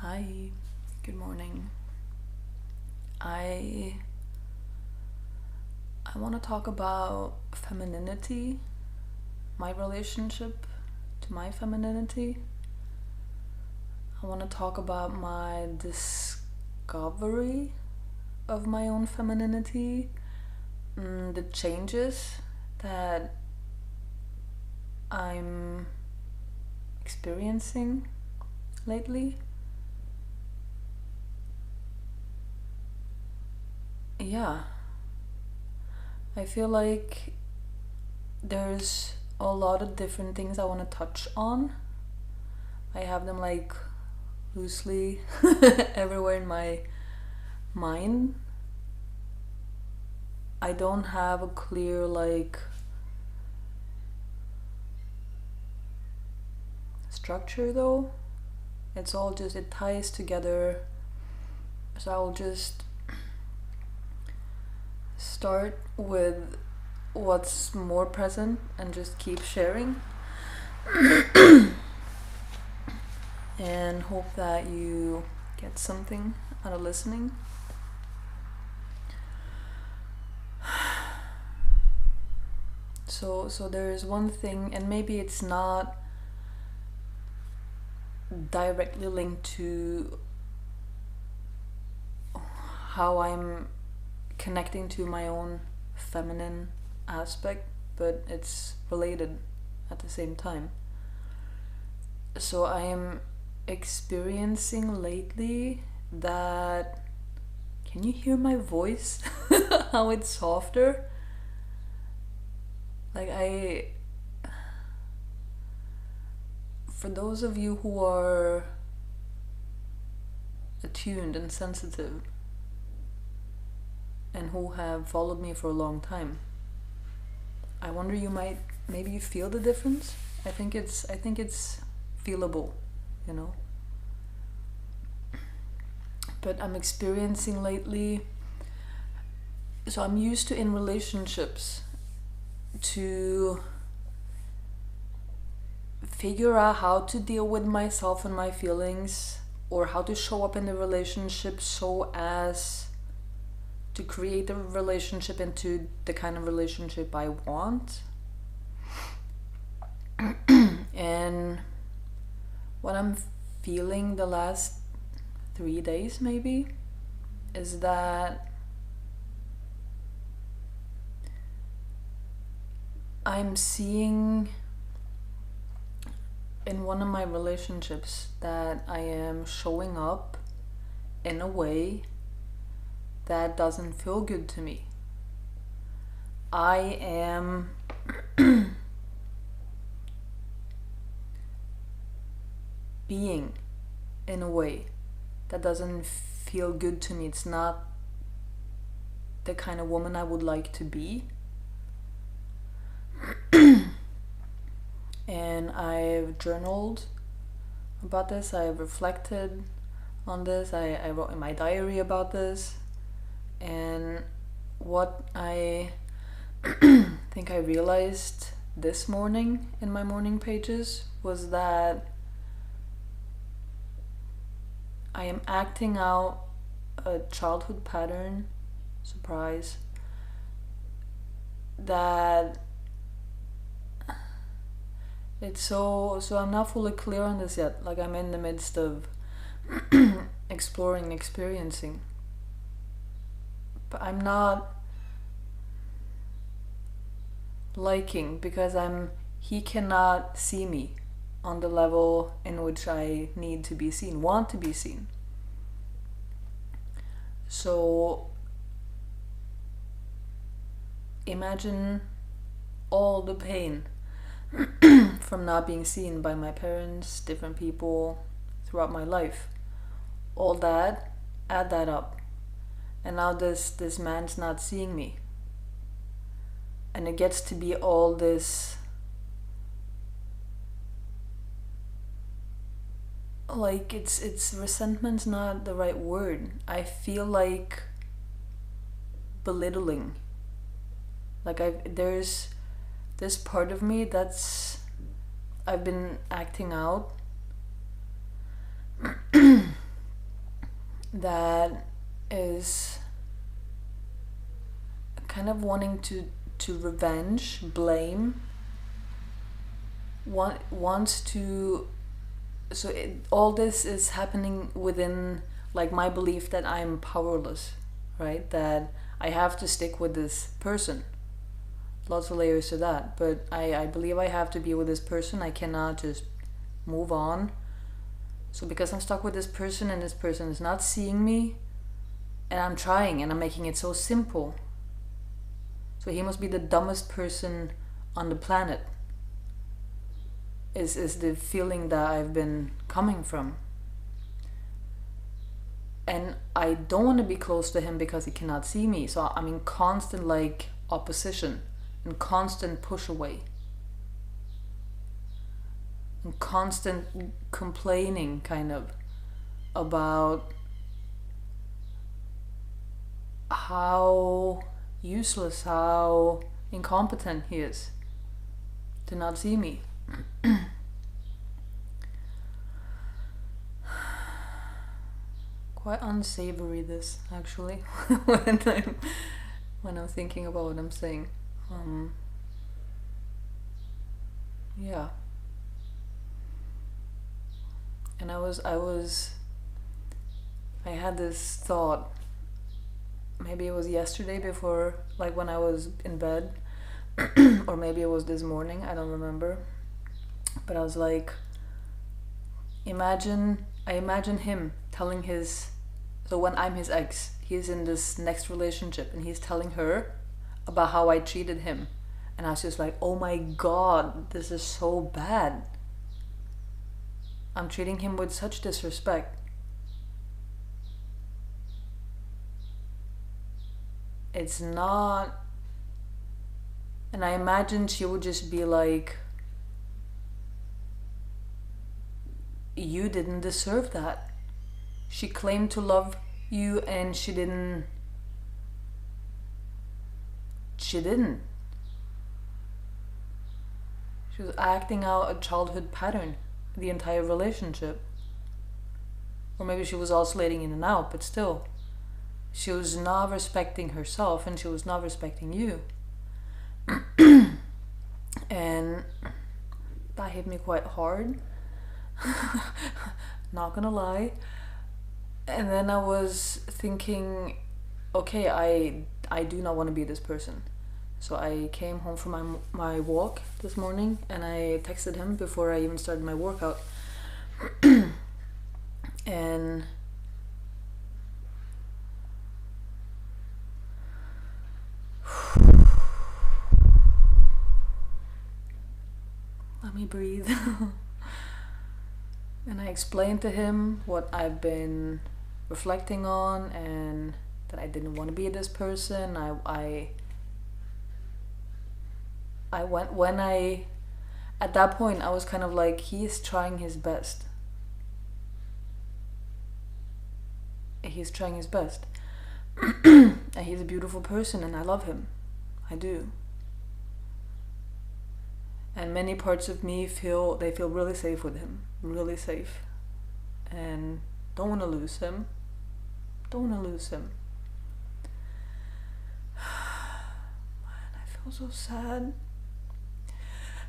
Hi, good morning. I I want to talk about femininity, my relationship to my femininity. I want to talk about my discovery of my own femininity, the changes that I'm experiencing lately. Yeah, I feel like there's a lot of different things I want to touch on. I have them like loosely everywhere in my mind. I don't have a clear structure though. It ties together. So I'll just start with what's more present and just keep sharing and hope that you get something out of listening. So there is one thing, and maybe it's not directly linked to how I'm connecting to my own feminine aspect, but it's related at the same time. So I am experiencing lately that, can you hear my voice? How it's softer? For those of you who are attuned and sensitive and who have followed me for a long time, I wonder maybe you feel the difference. I think it's feelable, you know. But I'm experiencing lately, so I'm used to in relationships to figure out how to deal with myself and my feelings, or how to show up in the relationship so as to create a relationship into the kind of relationship I want. And what I'm feeling the last 3 days maybe is that I'm seeing in one of my relationships that I am showing up in a way that doesn't feel good to me. I am being in a way that doesn't feel good to me. It's not the kind of woman I would like to be. And I've journaled about this, I've reflected on this, I wrote in my diary about this. And what I think I realized this morning in my morning pages was that I am acting out a childhood pattern, surprise, that it's so I'm not fully clear on this yet. Like, I'm in the midst of exploring, experiencing. But I'm not liking, because he cannot see me on the level in which I need to be seen, want to be seen. So imagine all the pain from not being seen by my parents, different people throughout my life. All that, add that up. And now this man's not seeing me. And it gets to be all this, like, it's resentment's not the right word. I feel like belittling. Like, there's this part of me I've been acting out that is kind of wanting to revenge, blame, wants to. So all this is happening within like my belief that I'm powerless, right? That I have to stick with this person. Lots of layers to that, but I believe I have to be with this person. I cannot just move on. So because I'm stuck with this person and this person is not seeing me, and I'm trying and I'm making it so simple. So he must be the dumbest person on the planet, is the feeling that I've been coming from. And I don't want to be close to him because he cannot see me. So I'm in constant like opposition and constant push away. And constant complaining kind of about how useless, how incompetent he is to not see me. Quite unsavory this actually when I'm thinking about what I'm saying. Yeah. And I had this thought, maybe it was yesterday before, like when I was in bed, or maybe it was this morning, I don't remember. But I was like, I imagine him telling so when I'm his ex, he's in this next relationship and he's telling her about how I treated him. And I was just like, oh my god, this is so bad. I'm treating him with such disrespect. It's not. And I imagine she would just be like, you didn't deserve that. She claimed to love you and she didn't. She was acting out a childhood pattern the entire relationship. Or maybe she was oscillating in and out, but still. She was not respecting herself and she was not respecting you. And that hit me quite hard. Not gonna lie. And then I was thinking, okay, I do not want to be this person. So I came home from my walk this morning and I texted him before I even started my workout. And let me breathe. And I explained to him what I've been reflecting on and that I didn't want to be this person. At that point I was kind of like, he's trying his best. He's trying his best. And he's a beautiful person and I love him. I do. And many parts of me feel really safe with him. Really safe. And don't want to lose him. Don't want to lose him. Man, I feel so sad.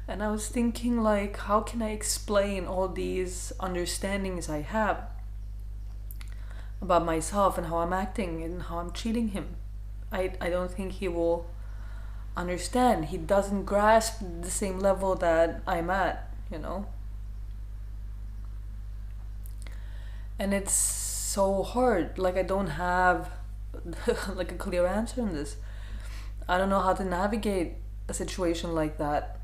And I was thinking like, how can I explain all these understandings I have about myself and how I'm acting and how I'm treating him? I don't think he will understand. He doesn't grasp the same level that I'm at, you know? And it's so hard. Like I don't have like a clear answer on this. I don't know how to navigate a situation like that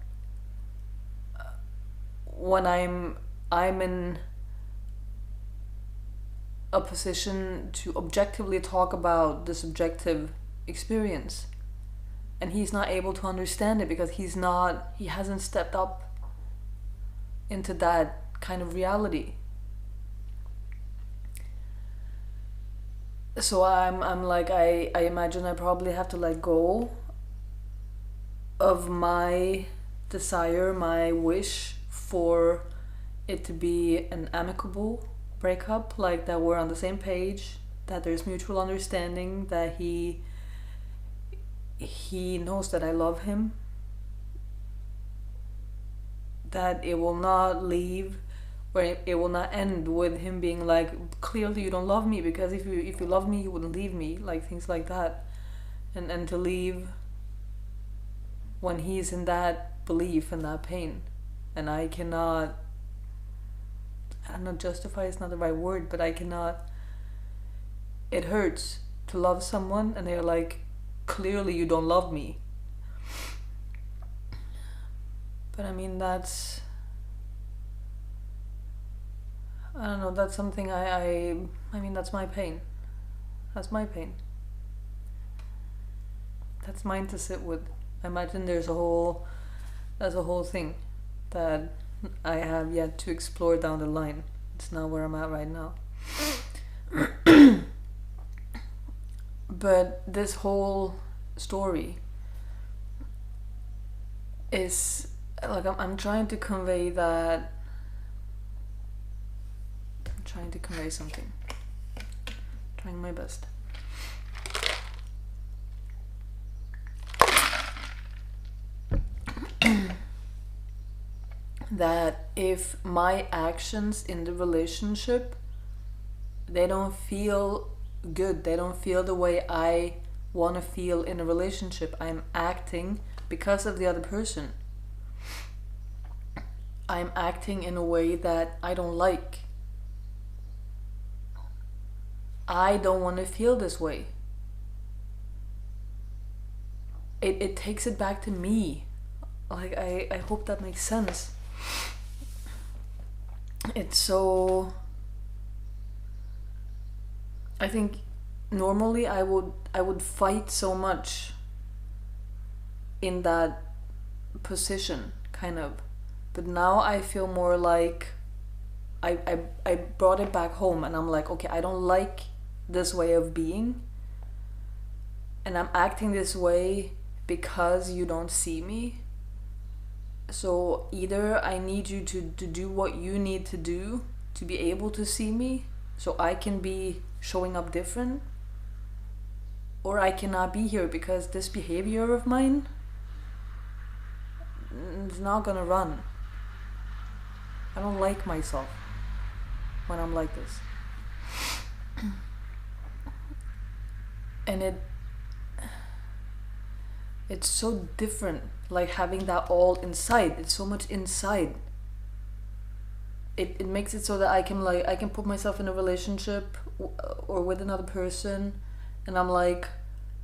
when I'm in a position to objectively talk about the subjective experience, and he's not able to understand it because he hasn't stepped up into that kind of reality. So I'm like, I imagine I probably have to let go of my desire, my wish for it to be an amicable breakup, like that we're on the same page, that there's mutual understanding, that he knows that I love him, that it will not leave, or it will not end with him being like, clearly you don't love me, because if you love me you wouldn't leave me, like things like that. And to leave when he's in that belief and that pain, and I cannot, I don't know, justify is not the right word, but I cannot, it hurts to love someone and they're like, clearly you don't love me. But I mean, that's, I don't know, that's something I mean, that's my pain. That's my pain. That's mine to sit with. I imagine there's a whole thing that I have yet to explore down the line. It's not where I'm at right now. But this whole story is like, I'm trying to convey that. I'm trying to convey something. Trying my best. That if my actions in the relationship, they don't feel good, they don't feel the way I want to feel in a relationship, I'm acting because of the other person. I'm acting in a way that I don't like. I don't want to feel this way. It takes it back to me. Like, I hope that makes sense. It's so, I think normally I would fight so much in that position, kind of, but now I feel more like I brought it back home, and I'm like, okay, I don't like this way of being, and I'm acting this way because you don't see me. So either I need you to do what you need to do to be able to see me, so I can be showing up different, or I cannot be here because this behavior of mine is not gonna run. I don't like myself when I'm like this. And it's so different, like having that all inside. It's so much inside. It makes it so that I can put myself in a relationship or with another person, and I'm like,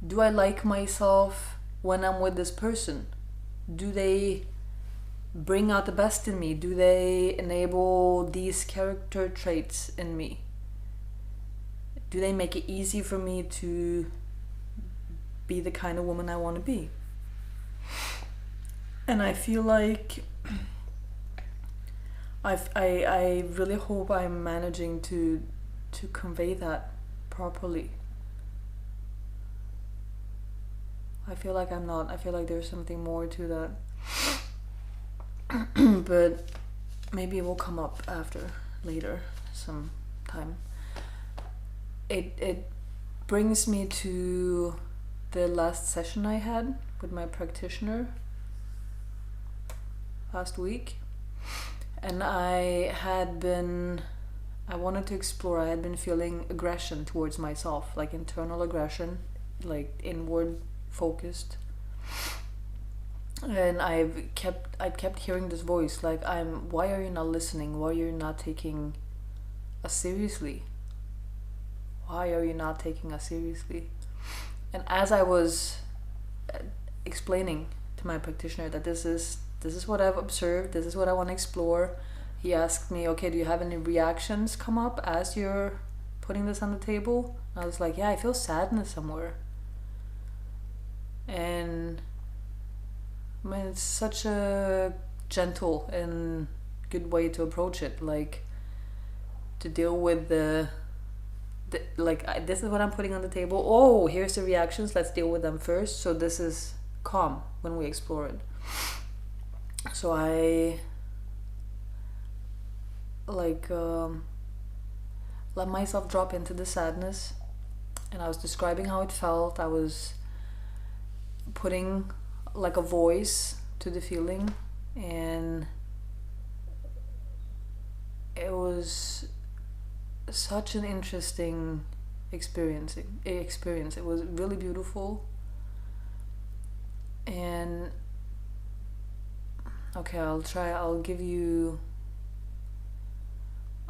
do I like myself when I'm with this person? Do they bring out the best in me? Do they enable these character traits in me? Do they make it easy for me to be the kind of woman I want to be? And I feel like I really hope I'm managing to convey that properly. I feel like I'm not. I feel like there's something more to that. But maybe it will come up later sometime. It brings me to the last session I had with my practitioner last week, and I wanted to explore. I had been feeling aggression towards myself, like internal aggression, like inward focused, and I'd kept hearing this voice, like, why are you not listening? Why are you not taking us seriously? Why are you not taking us seriously? And as I was explaining to my practitioner that this is what I've observed, this is what I want to explore, he asked me, okay, do you have any reactions come up as you're putting this on the table? And I was like, yeah, I feel sadness somewhere. And I mean, it's such a gentle and good way to approach it, like to deal with this is what I'm putting on the table. Oh, here's the reactions. Let's deal with them first. So this is calm when we explore it. So I let myself drop into the sadness and I was describing how it felt. I was putting like a voice to the feeling, and it was such an interesting experience. It was really beautiful. And okay, I'll give you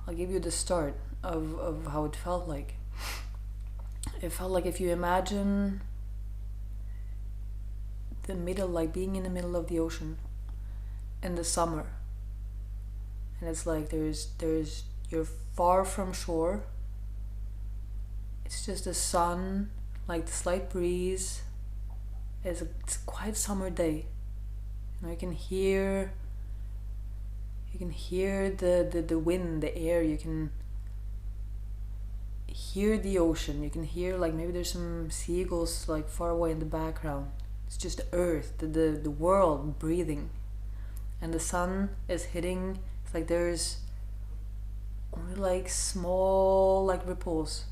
the start of how it felt like. It felt like if you imagine the middle, like being in the middle of the ocean in the summer, and it's like there's you're far from shore. It's just the sun, like the slight breeze. It's a quiet summer day. You know, you can hear the wind, the air. You can hear the ocean. You can hear, like, maybe there's some seagulls like far away in the background. It's just the earth, the world breathing, and the sun is hitting. It's like there's only like small like ripples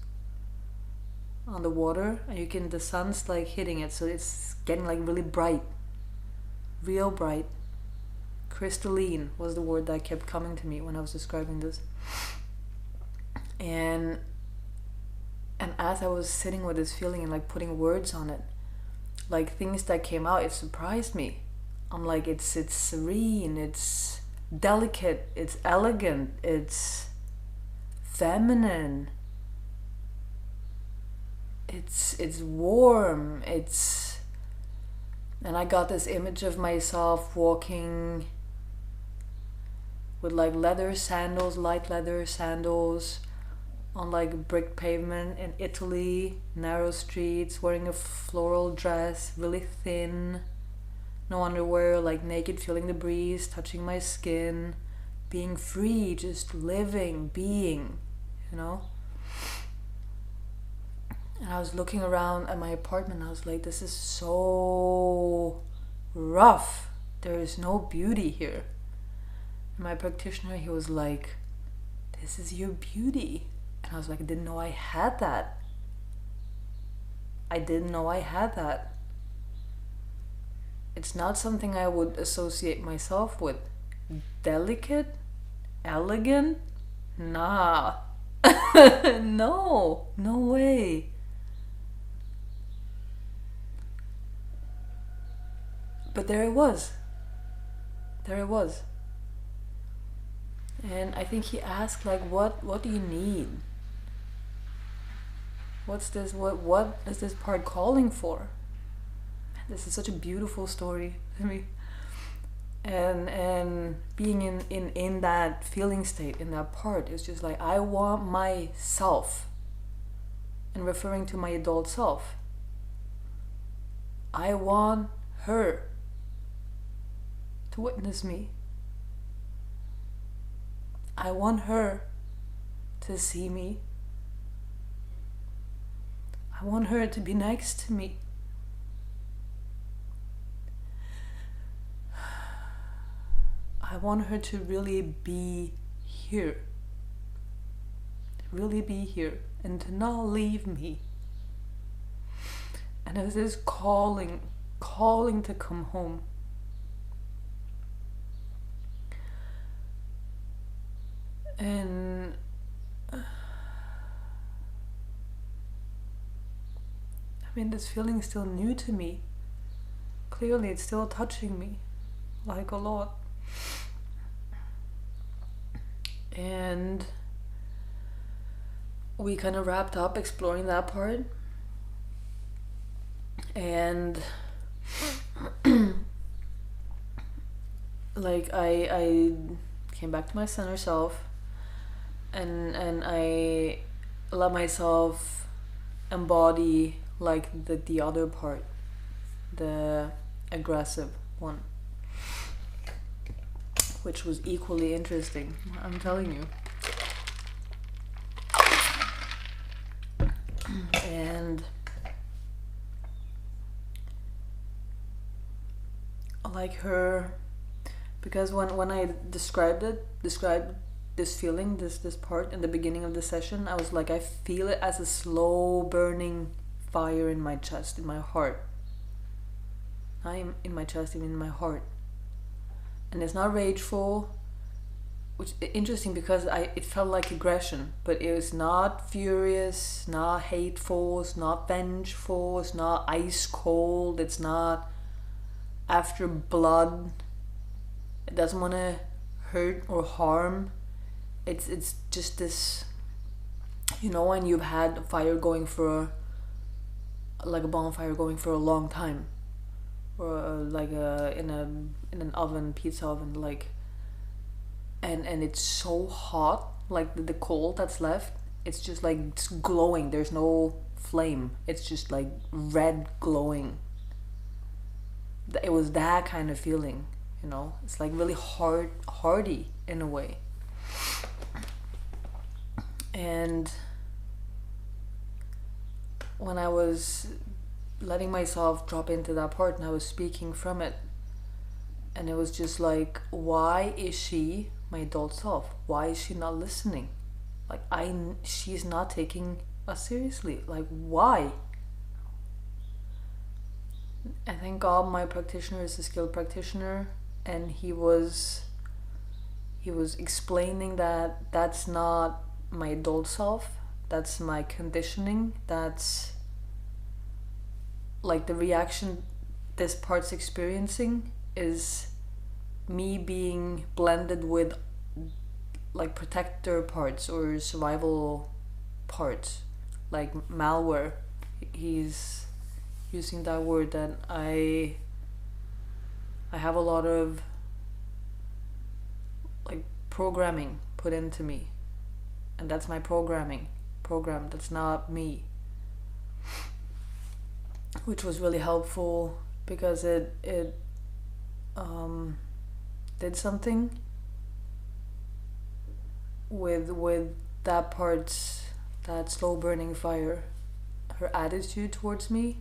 on the water, and the sun's like hitting it, so it's getting like really bright, real bright. Crystalline was the word that kept coming to me when I was describing this. And as I was sitting with this feeling and like putting words on it, like things that came out, it surprised me. I'm like, it's serene, it's delicate, it's elegant, it's feminine, it's warm, and I got this image of myself walking with like leather sandals, light leather sandals, on like brick pavement in Italy, narrow streets, wearing a floral dress, really thin, no underwear, like naked, feeling the breeze, touching my skin, being free, just living, being, you know? And I was looking around at my apartment, I was like, this is so rough. There is no beauty here. And my practitioner, he was like, this is your beauty. And I was like, I didn't know I had that. I didn't know I had that. It's not something I would associate myself with. Delicate? Elegant? Nah. No way. But there it was. And I think he asked, like, what do you need? What's this? What is this part calling for? This is such a beautiful story to me. And being in that feeling state, in that part, is just like, I want myself, and referring to my adult self, I want her to witness me. I want her to see me. I want her to be next to me. I want her to really be here. Really be here, and to not leave me. And there's this calling to come home. And I mean, this feeling is still new to me. Clearly, it's still touching me, like, a lot. And we kind of wrapped up exploring that part. And like, I came back to my center self, and I let myself embody like the other part, the aggressive one, which was equally interesting, I'm telling you. And like her, because when I described this feeling, this part in the beginning of the session. I was like, I feel it as a slow burning fire in my chest, in my heart. Not in my chest, even in my heart. And it's not rageful, which is interesting because it felt like aggression, but it was not furious, not hateful, it's not vengeful, it's not ice cold, it's not after blood. It doesn't want to hurt or harm. It's just this, when you've had a fire going for, like a bonfire going for a long time, or like in an oven, pizza oven, like, and it's so hot, like the coal that's left, it's just like it's glowing. There's no flame. It's just like red glowing. It was that kind of feeling, It's like really hardy in a way. And when I was letting myself drop into that part and I was speaking from it, and it was just like, why is she, my adult self, why is she not listening? Like, she's not taking us seriously. Like, why? I thank God my practitioner is a skilled practitioner, and he was explaining that that's not my adult self, that's my conditioning, that's like the reaction this part's experiencing is me being blended with like protector parts or survival parts, like malware. He's using that word, that I have a lot of like programming put into me, and that's my program, that's not me, which was really helpful because it did something with that part's, that slow burning fire, her attitude towards me,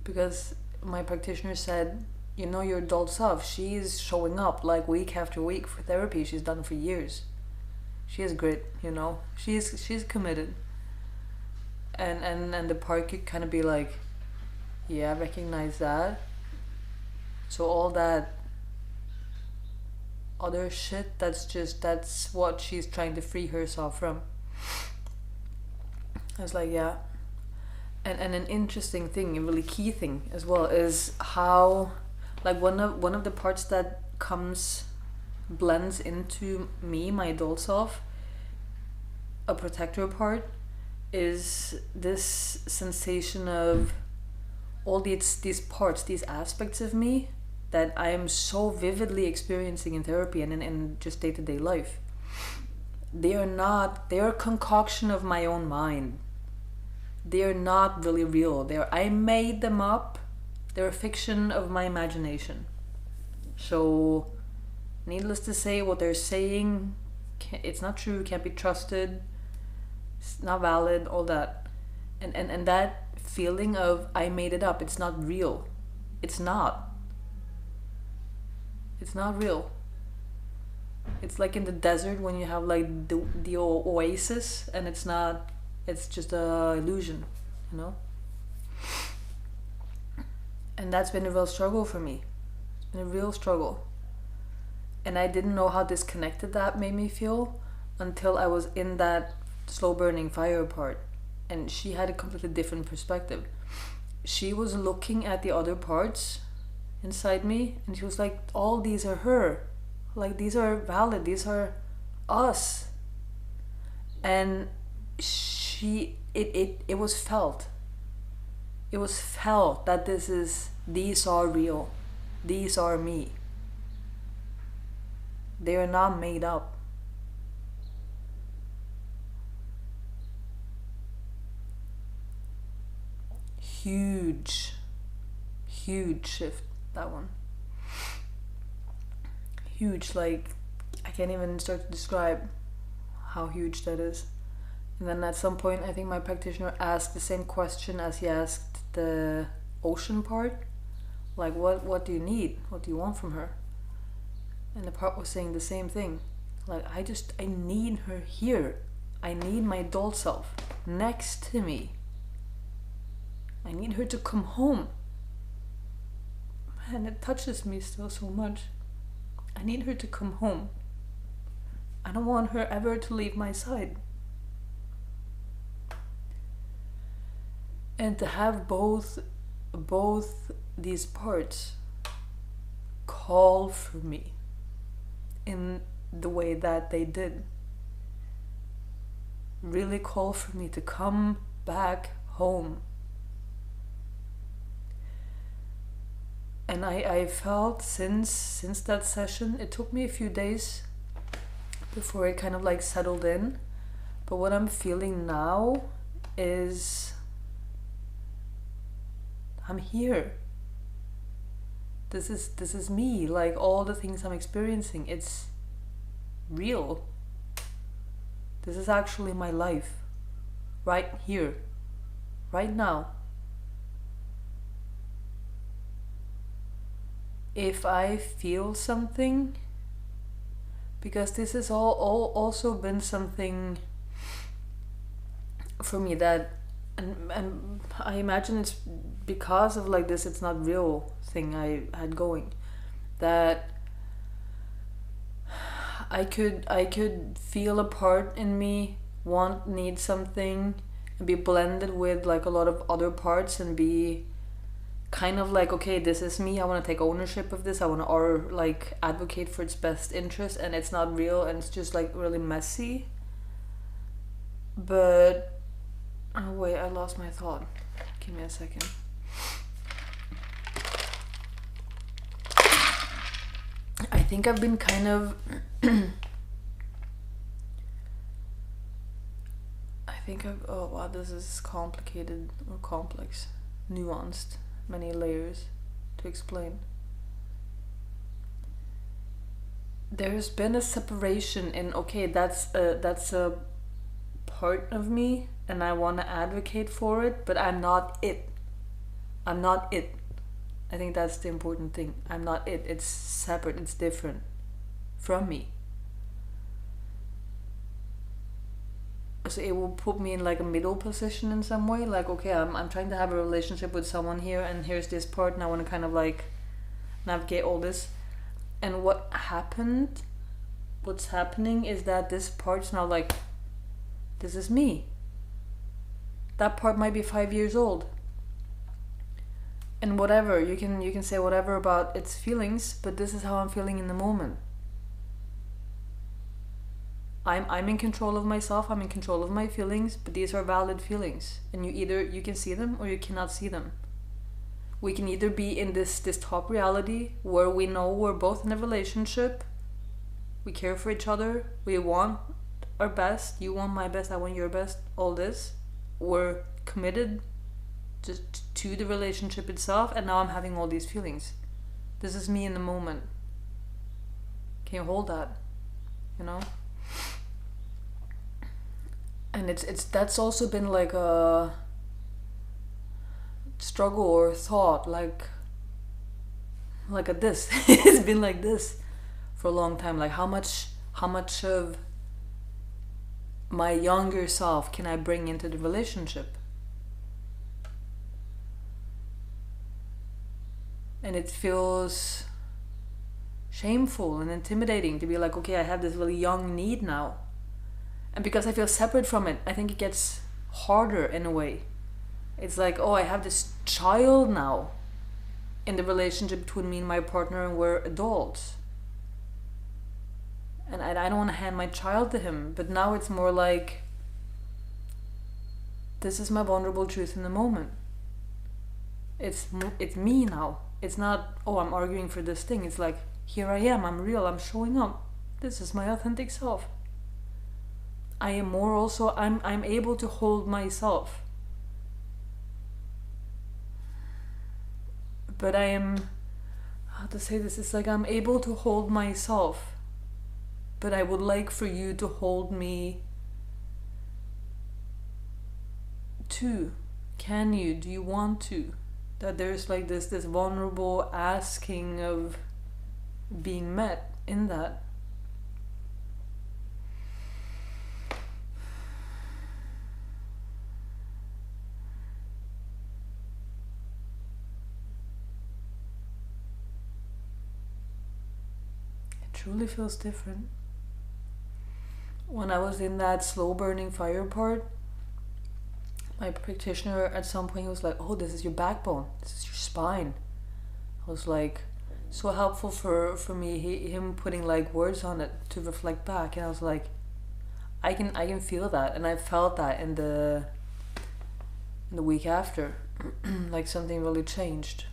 because my practitioner said, your adult self, she's showing up like week after week for therapy. She's done for years. She has grit, she's committed, and the part could kind of be like, yeah, I recognize that. So all that other shit, that's what she's trying to free herself from. I was like, yeah. And an interesting thing, a really key thing as well, is how, like, one of the parts that blends into me, my adult self, a protector part, is this sensation of all these parts, these aspects of me that I am so vividly experiencing in therapy and in just day-to-day life. They are a concoction of my own mind. They are not really real. I made them up. They're a fiction of my imagination. So, needless to say, what they're saying, it's not true, can't be trusted, it's not valid, all that. And that feeling of I made it up, it's not real. It's not. It's not real. It's like in the desert when you have like the oasis, and it's not, it's just a illusion, And that's been a real struggle for me. It's been a real struggle. And I didn't know how disconnected that made me feel until I was in that slow burning fire part. And she had a completely different perspective. She was looking at the other parts inside me, and she was like, all these are her. Like, these are valid, these are us. And it was felt. It was felt that these are real. These are me. They are not made up. Huge shift, that one. Huge, like, I can't even start to describe how huge that is. And then at some point, I think my practitioner asked the same question as he asked the ocean part. Like, what do you need? What do you want from her? And the part was saying the same thing. Like, I need her here. I need my adult self next to me. I need her to come home. Man, it touches me still so much. I need her to come home. I don't want her ever to leave my side. And to have both these parts call for me in the way that they did. Really call for me to come back home. And I felt since that session, it took me a few days before it kind of like settled in. But what I'm feeling now is I'm here. This is me. Like, all the things I'm experiencing, it's real. This is actually my life. Right here. Right now. If I feel something, because this has all also been something for me that, and I imagine it's because of like this, it's not real thing I had going, that I could feel a part in me need something and be blended with like a lot of other parts and be kind of like, okay, this is me, I want to take ownership of this, I want to or like advocate for its best interest, and it's not real and it's just like really messy. But oh wait, I lost my thought. Give me a second. I think I've been kind of oh wow, this is complicated or complex, nuanced, many layers to explain. There's been a separation in, okay, that's a part of me and I want to advocate for it, but I'm not it. I'm not it. I think that's the important thing. I'm not it. It's separate. It's different from me. So it will put me in like a middle position in some way. Like, okay, I'm trying to have a relationship with someone here, and here's this part, and I want to kind of like navigate all this. And what's happening is that this part's now like, this is me. That part might be 5 years old. And whatever, you can say whatever about its feelings, but this is how I'm feeling in the moment. I'm in control of myself, I'm in control of my feelings, but these are valid feelings. And you can see them or you cannot see them. We can either be in this top reality where we know we're both in a relationship, we care for each other, we want our best, you want my best, I want your best, all this. We're committed to the relationship itself, and now I'm having all these feelings. This is me in the moment. Can you hold that? You know? And that's also been like a struggle or thought, like a this. It's been like this for a long time. Like, how much of my younger self can I bring into the relationship? And it feels shameful and intimidating to be like, okay, I have this really young need now. And because I feel separate from it, I think it gets harder in a way. It's like, oh, I have this child now in the relationship between me and my partner, and we're adults. And I don't want to hand my child to him, but now it's more like, this is my vulnerable truth in the moment. It's me now. It's not, oh, I'm arguing for this thing. It's like, here I am, I'm real, I'm showing up. This is my authentic self. I am more also, I'm able to hold myself. But I am, how to say this, it's like I'm able to hold myself. But I would like for you to hold me too. Can you? Do you want to? That there's like this vulnerable asking of being met in that. truly feels different. When I was in that slow burning fire part, my practitioner at some point was like, "Oh, this is your backbone. This is your spine." I was like, so helpful for me. Him putting like words on it to reflect back, and I was like, I can feel that, and I felt that in the week after, like something really changed.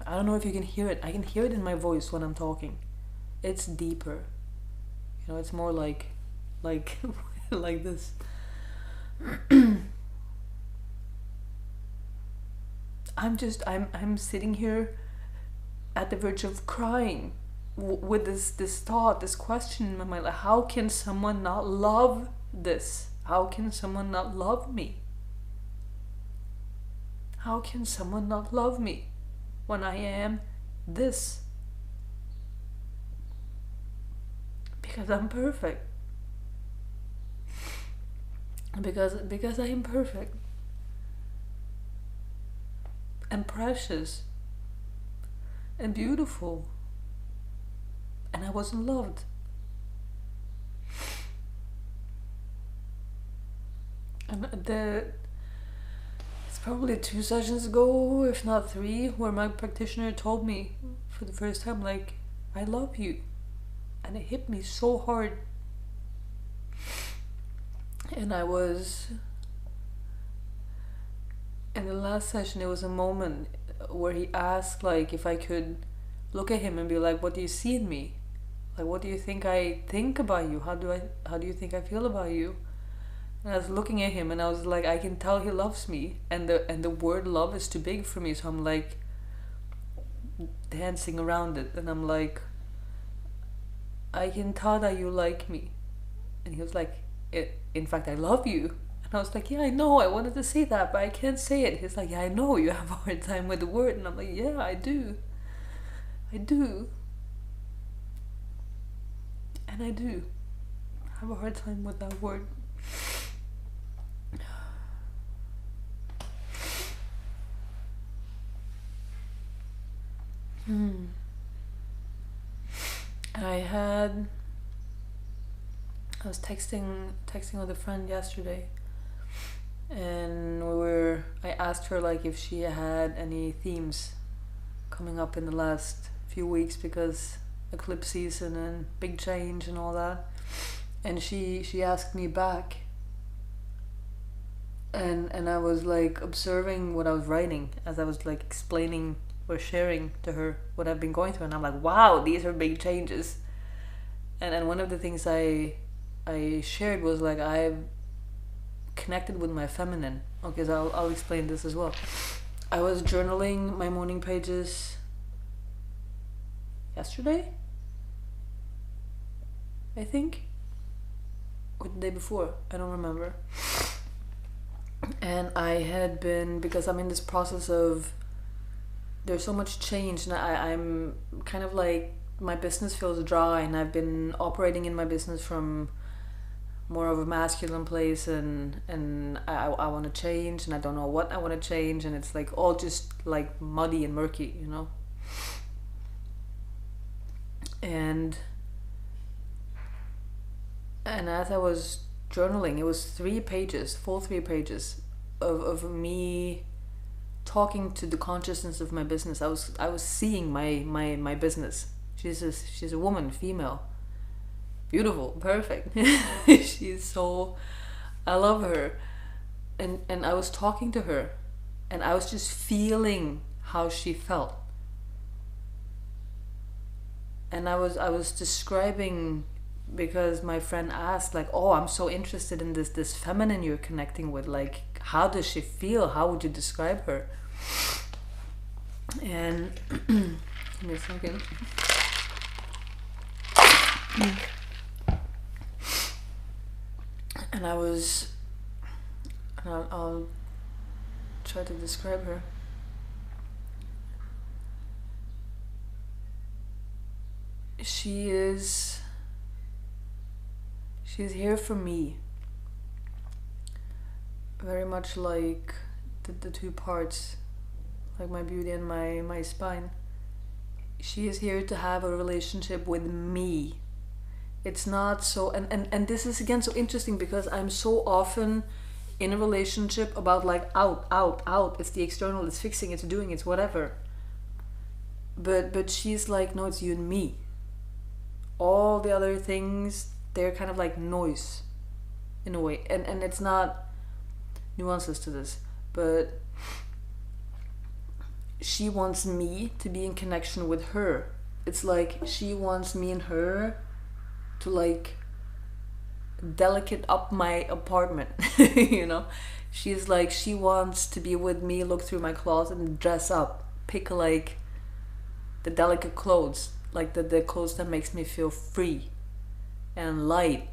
I don't know if you can hear it. I can hear it in my voice when I'm talking. It's deeper. You know, it's more like like this. I'm sitting here at the verge of crying with this thought, this question in my mind, like, how can someone not love this? How can someone not love me? How can someone not love me when I am this? Because I'm perfect. Because I am perfect and precious and beautiful, and I wasn't loved. And it's probably 2 sessions ago, if not 3, where my practitioner told me for the first time, like, I love you. And it hit me so hard. And I was, in the last session, it was a moment where he asked, like, if I could look at him and be like, what do you see in me? Like, what do you think I think about you? How do you think I feel about you? And I was looking at him and I was like, I can tell he loves me, and the word love is too big for me, so I'm like dancing around it, and I'm like, I can tell that you like me. And he was like, in fact, I love you. And I was like, yeah, I know, I wanted to say that, but I can't say it. He's like, yeah, I know, you have a hard time with the word. And I'm like, yeah, I do. And I do have a hard time with that word. I was texting with a friend yesterday, and I asked her, like, if she had any themes coming up in the last few weeks, because eclipse season and big change and all that. And she asked me back, and I was like observing what I was writing as I was like explaining or sharing to her what I've been going through, and I'm like, wow, these are big changes. And one of the things I shared was, like, I've connected with my feminine. Okay, so I'll explain this as well. I was journaling my morning pages yesterday, I think, or the day before, I don't remember. And I had been, because I'm in this process of, there's so much change, and I'm kind of like, my business feels dry, and I've been operating in my business from more of a masculine place, and I want to change, and I don't know what I want to change, and it's like all just like muddy and murky, you know. And as I was journaling, it was 3 pages, full 3 pages of me talking to the consciousness of my business. I was seeing my business. She's a woman, female, beautiful, perfect. She's so, I love her. And I was talking to her, and I was just feeling how she felt. And I was describing, because my friend asked, like, oh, I'm so interested in this feminine you're connecting with, like, how does she feel? How would you describe her? And give me a second. And I'll try to describe her. She's here for me, very much like the 2 parts, like my beauty and my spine. she is here to have a relationship with me. It's not so, and this is again so interesting because I'm so often in a relationship about like out, it's the external, it's fixing, it's doing, it's whatever. But she's like, no, it's you and me. All the other things, they're kind of like noise in a way, and it's not nuances to this, but she wants me to be in connection with her. It's like she wants me and her to like delicate up my apartment. You know, she's like, she wants to be with me, look through my closet and dress up, pick like the delicate clothes, like the clothes that makes me feel free and light